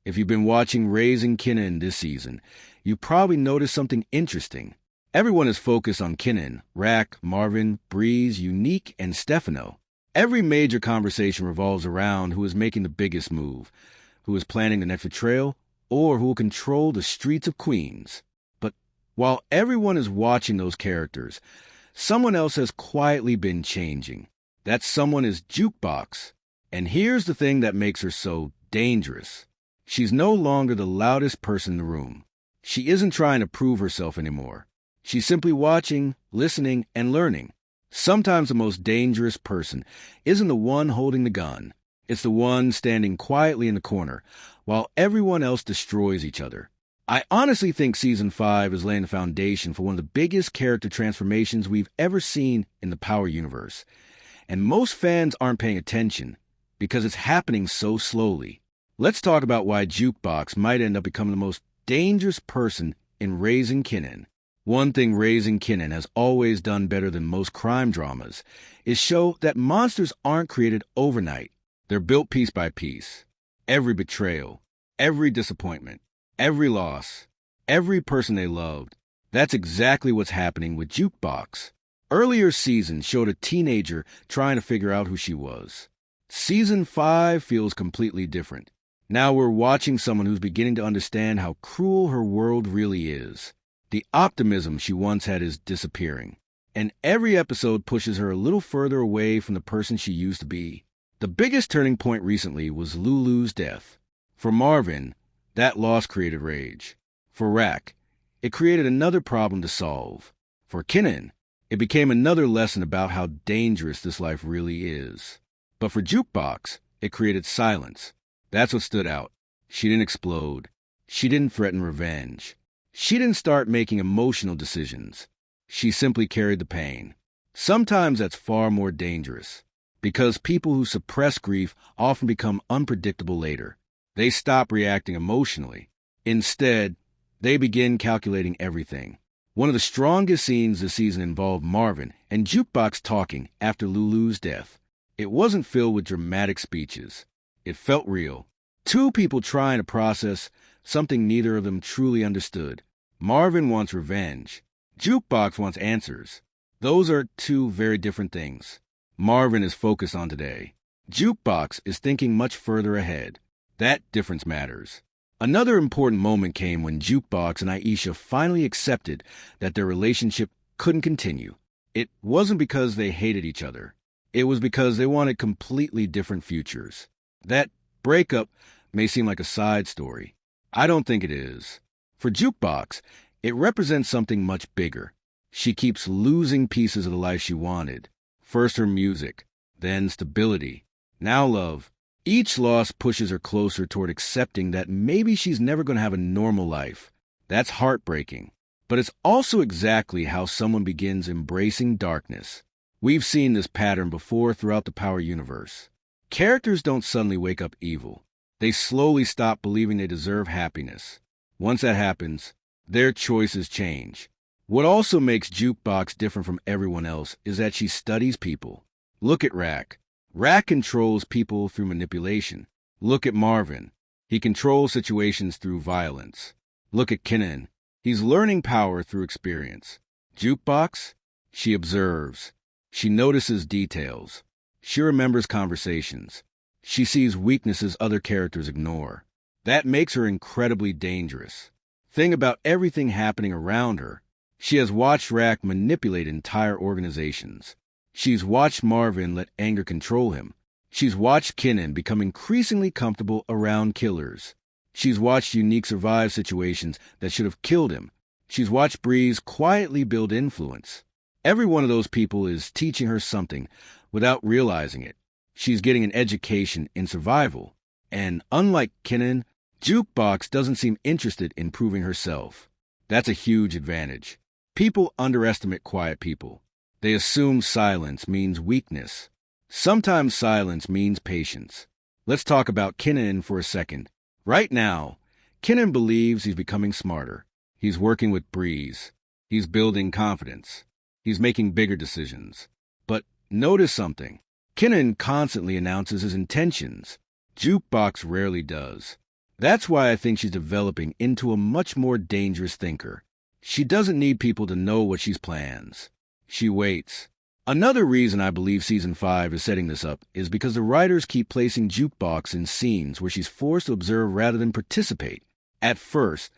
If you've been watching Raising Kenan this season, you probably noticed something interesting. Everyone is focused on Kenan, Rack, Marvin, Breeze, Unique, and Stefano. Every major conversation revolves around who is making the biggest move, who is planning the next betrayal, or who will control the streets of Queens. But while everyone is watching those characters, someone else has quietly been changing. That someone is JUKEBOX. And here's the thing that makes her so dangerous. She's no longer the loudest person in the room. She isn't trying to prove herself anymore. She's simply watching, listening, and learning. Sometimes the most dangerous person isn't the one holding the gun. It's the one standing quietly in the corner, while everyone else destroys each other. I honestly think Season 5 is laying the foundation for one of the biggest character transformations we've ever seen in the Power universe. And most fans aren't paying attention, because it's happening so slowly. Let's talk about why JUKEBOX might end up becoming the most dangerous person in Raising Kenan. One thing Raising Kenan has always done better than most crime dramas is show that monsters aren't created overnight. They're built piece by piece. Every betrayal, every disappointment, every loss, every person they loved. That's exactly what's happening with JUKEBOX. Earlier seasons showed a teenager trying to figure out who she was. Season 5 feels completely different. Now we're watching someone who's beginning to understand how cruel her world really is. The optimism she once had is disappearing, and every episode pushes her a little further away from the person she used to be. The biggest turning point recently was Lulu's death. For Marvin, that loss created rage. For Rack, it created another problem to solve. For Kenan, it became another lesson about how dangerous this life really is. But for JUKEBOX, it created silence. That's what stood out. She didn't explode. She didn't threaten revenge. She didn't start making emotional decisions. She simply carried the pain. Sometimes that's far more dangerous, because people who suppress grief often become unpredictable later. They stop reacting emotionally. Instead, they begin calculating everything. One of the strongest scenes this season involved Marvin and JUKEBOX talking after Lulu's death. It wasn't filled with dramatic speeches. It felt real. Two people trying to process something neither of them truly understood. Marvin wants revenge. JUKEBOX wants answers. Those are two very different things. Marvin is focused on today. JUKEBOX is thinking much further ahead. That difference matters. Another important moment came when JUKEBOX and Aisha finally accepted that their relationship couldn't continue. It wasn't because they hated each other. It was because they wanted completely different futures. That breakup may seem like a side story. I don't think it is. For JUKEBOX, it represents something much bigger. She keeps losing pieces of the life she wanted. First her music, then stability, now love. Each loss pushes her closer toward accepting that maybe she's never going to have a normal life. That's heartbreaking. But it's also exactly how someone begins embracing darkness. We've seen this pattern before throughout the Power universe. Characters don't suddenly wake up evil. They slowly stop believing they deserve happiness. Once that happens, their choices change. What also makes JUKEBOX different from everyone else is that she studies people. Look at Rack. Rack controls people through manipulation. Look at Marvin. He controls situations through violence. Look at Kenan. He's learning power through experience. JUKEBOX? She observes. She notices details. She remembers conversations. She sees weaknesses other characters ignore. That makes her incredibly dangerous. Think about everything happening around her. She has watched Rack manipulate entire organizations. She's watched Marvin let anger control him. She's watched Kenan become increasingly comfortable around killers. She's watched Unique survive situations that should have killed him. She's watched Breeze quietly build influence. Every one of those people is teaching her something without realizing it. She's getting an education in survival. And unlike Kenan, JUKEBOX doesn't seem interested in proving herself. That's a huge advantage. People underestimate quiet people. They assume silence means weakness. Sometimes silence means patience. Let's talk about Kenan for a second. Right now, Kenan believes he's becoming smarter. He's working with Breeze. He's building confidence. He's making bigger decisions. But notice something. Kenan constantly announces his intentions. JUKEBOX rarely does. That's why I think she's developing into a much more dangerous thinker. She doesn't need people to know what she plans. She waits. Another reason I believe Season 5 is setting this up is because the writers keep placing JUKEBOX in scenes where she's forced to observe rather than participate. At first,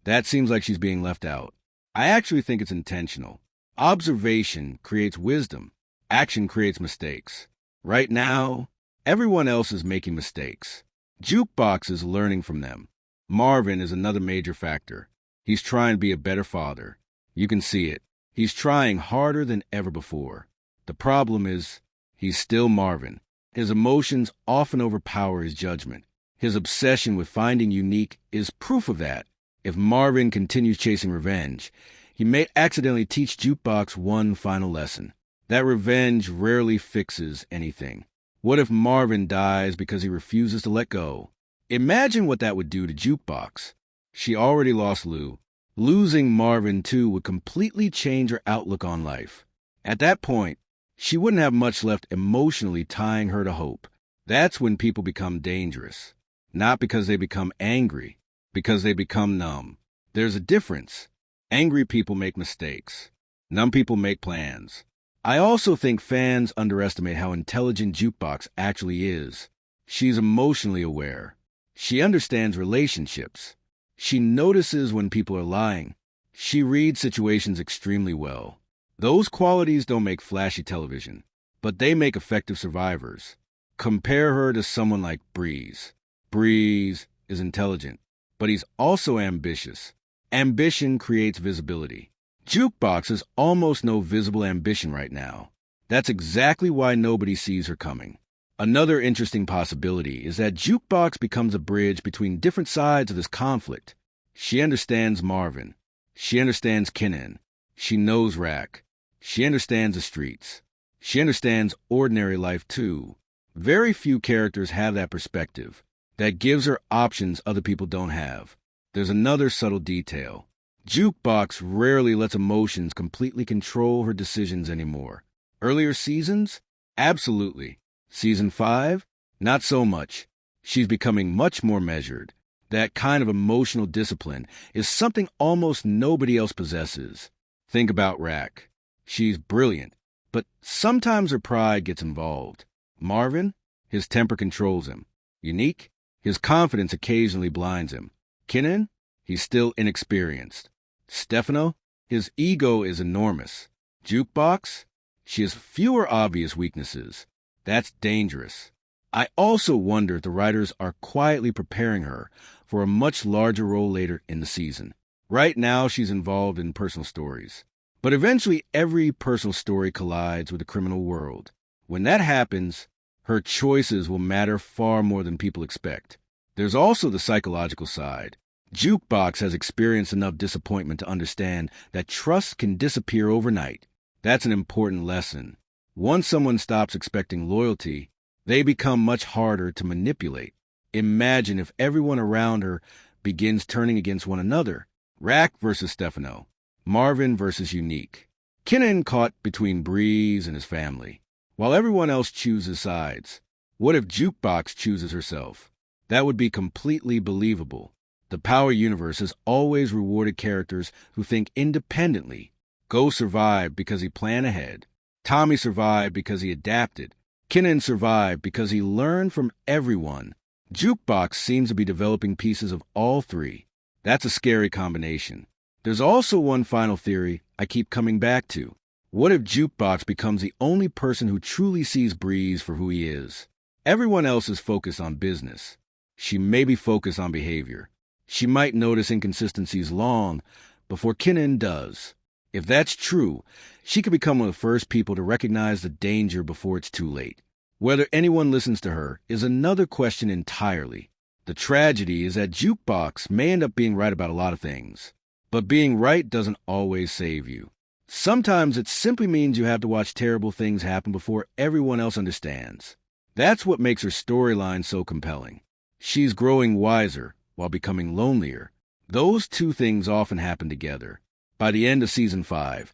that seems like she's being left out. I actually think it's intentional. Observation creates wisdom. Action creates mistakes. Right now, everyone else is making mistakes. JUKEBOX is learning from them. Marvin is another major factor. He's trying to be a better father. You can see it. He's trying harder than ever before. The problem is, he's still Marvin. His emotions often overpower his judgment. His obsession with finding unique is proof of that. If Marvin continues chasing revenge, he may accidentally teach JUKEBOX one final lesson. That revenge rarely fixes anything. What if Marvin dies because he refuses to let go? Imagine what that would do to JUKEBOX. She already lost Lou. Losing Marvin, too, would completely change her outlook on life. At that point, she wouldn't have much left emotionally tying her to hope. That's when people become dangerous. Not because they become angry, because they become numb. There's a difference. Angry people make mistakes. Numb people make plans. I also think fans underestimate how intelligent JUKEBOX actually is. She's emotionally aware. She understands relationships. She notices when people are lying. She reads situations extremely well. Those qualities don't make flashy television, but they make effective survivors. Compare her to someone like Breeze. Breeze is intelligent, but he's also ambitious. Ambition creates visibility. JUKEBOX has almost no visible ambition right now. That's exactly why nobody sees her coming. Another interesting possibility is that JUKEBOX becomes a bridge between different sides of this conflict. She understands Marvin. She understands Kenan. She knows Rack. She understands the streets. She understands ordinary life, too. Very few characters have that perspective. That gives her options other people don't have. There's another subtle detail. JUKEBOX rarely lets emotions completely control her decisions anymore. Earlier seasons? Absolutely. Season 5? Not so much. She's becoming much more measured. That kind of emotional discipline is something almost nobody else possesses. Think about Rack. She's brilliant, but sometimes her pride gets involved. Marvin? His temper controls him. Unique? His confidence occasionally blinds him. Kenan? He's still inexperienced. Stefano? His ego is enormous. JUKEBOX? She has fewer obvious weaknesses. That's dangerous. I also wonder if the writers are quietly preparing her for a much larger role later in the season. Right now, she's involved in personal stories. But eventually, every personal story collides with the criminal world. When that happens, her choices will matter far more than people expect. There's also the psychological side. JUKEBOX has experienced enough disappointment to understand that trust can disappear overnight. That's an important lesson. Once someone stops expecting loyalty, they become much harder to manipulate. Imagine if everyone around her begins turning against one another. Rack versus Stefano. Marvin versus Unique. Kenan caught between Breeze and his family, while everyone else chooses sides. What if JUKEBOX chooses herself? That would be completely believable. The Power universe has always rewarded characters who think independently. Go survived because he planned ahead. Tommy survived because he adapted. Kenan survived because he learned from everyone. JUKEBOX seems to be developing pieces of all three. That's a scary combination. There's also one final theory I keep coming back to. What if JUKEBOX becomes the only person who truly sees Breeze for who he is? Everyone else is focused on business. She may be focused on behavior. She might notice inconsistencies long before Kenan does. If that's true, she could become one of the first people to recognize the danger before it's too late. Whether anyone listens to her is another question entirely. The tragedy is that JUKEBOX may end up being right about a lot of things. But being right doesn't always save you. Sometimes it simply means you have to watch terrible things happen before everyone else understands. That's what makes her storyline so compelling. She's growing wiser while becoming lonelier. Those two things often happen together. By the end of Season 5,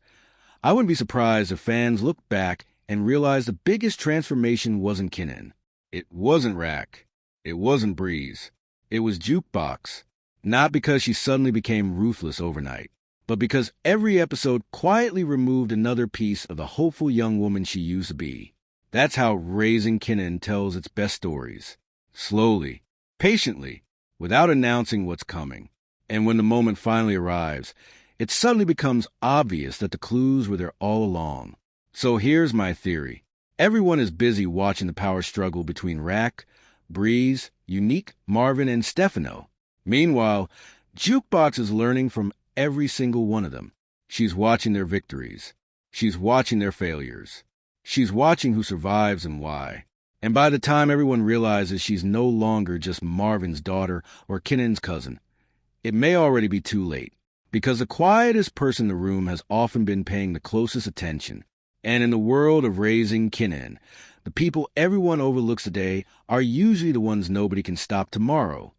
I wouldn't be surprised if fans look back and realize the biggest transformation wasn't Kenan. It wasn't Rack. It wasn't Breeze. It was JUKEBOX. Not because she suddenly became ruthless overnight, but because every episode quietly removed another piece of the hopeful young woman she used to be. That's how Raising Kenan tells its best stories. Slowly, patiently, without announcing what's coming. And when the moment finally arrives, it suddenly becomes obvious that the clues were there all along. So here's my theory. Everyone is busy watching the power struggle between Rack, Breeze, Unique, Marvin, and Stefano. Meanwhile, JUKEBOX is learning from every single one of them. She's watching their victories. She's watching their failures. She's watching who survives and why. And by the time everyone realizes she's no longer just Marvin's daughter or Kenan's cousin, it may already be too late. Because the quietest person in the room has often been paying the closest attention. And in the world of Raising Kenan, the people everyone overlooks today are usually the ones nobody can stop tomorrow.